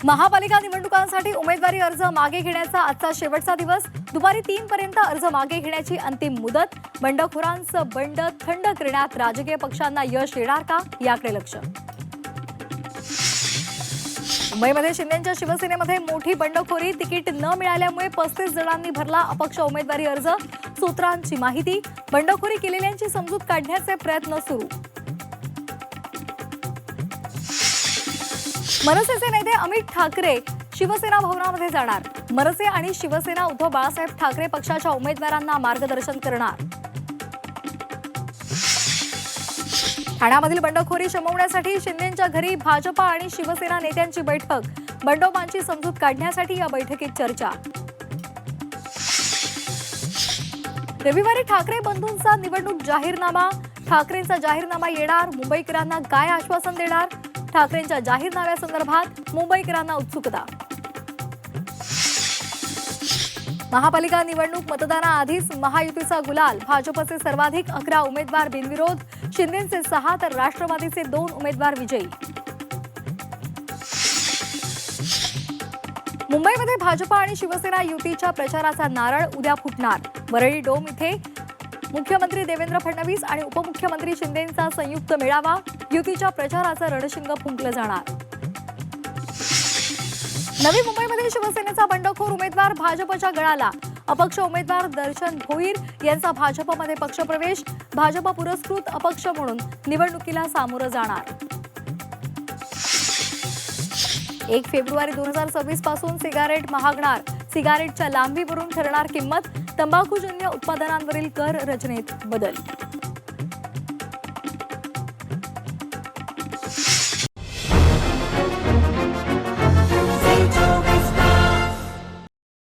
महापालिका निवडणुकांसाठी उमेदवारी अर्ज मागे घेण्याचा आजचा शेवटचा दिवस। दुपारी 3 पर्यंत अर्ज मागे घेण्याची अंतिम मुदत। बंडखोरांचं बंड थंड करण्यात राजकीय पक्षांना यश येणार का, याकडे लक्ष। मुंबईमध्ये शिंदेंच्या शिवसेनेमध्ये मोठी बंडखोरी। तिकीट न मिळाल्यामुळे 35 जणांनी भरला अपक्ष उमेदवारी अर्ज। सूत्रांची माहिती, बंडखोरी केलेल्यांची समजूत काढण्याचे प्रयत्न सुरू। मनसेचे नेते अमित ठाकरे शिवसेना भवनामध्ये जाणार। मनसे आणि शिवसेना उद्धव बाळासाहेब ठाकरे पक्षाच्या उमेदवारांना मार्गदर्शन करणार। ठाण्यामधील बंडखोरी शमवण्यासाठी शिंदेंच्या घरी भाजपा आणि शिवसेना नेत्यांची बैठक। बंडोपांची समजूत काढण्यासाठी या बैठकीत चर्चा। रविवारी ठाकरे बंधूंचा निवडणूक जाहीरनामा। ठाकरेंचा जाहीरनामा येणार। मुंबईकरांना काय आश्वासन देणार? ठाकरेंच्या जाहीरनाम्यासंदर्भात मुंबईकरांना उत्सुकता। महापालिका निवडणूक मतदानाआधीच महायुतीचा गुलाल। भाजपचे सर्वाधिक 11 उमेदवार बिनविरोध। शिंदेंचे 6 तर राष्ट्रवादीचे 2 उमेदवार विजयी। मुंबईमध्ये भाजपा आणि शिवसेना युतीच्या प्रचाराचा नारळ उद्या फुटणार। वरळी डोम इथे मुख्यमंत्री देवेंद्र फडणवीस आणि उपमुख्यमंत्री शिंदेंचा संयुक्त मेळावा। युतीच्या प्रचाराचं रणशिंग फुंकलं जाणार। नवी मुंबईमध्ये शिवसेनेचा बंडखोर उमेदवार भाजपच्या गळाला। अपक्ष उमेदवार दर्शन भोईर यांचा भाजपमध्ये पक्षप्रवेश। भाजप पुरस्कृत अपक्ष म्हणून निवडणुकीला सामोरं जाणार। 1 फेब्रुवारी 2026 पासून सिगारेट महागणार। सिगारेटच्या लांबीवरून ठरणार किंमत। तंबाखूजन्य उत्पादनांवरील कर रचनेत बदल।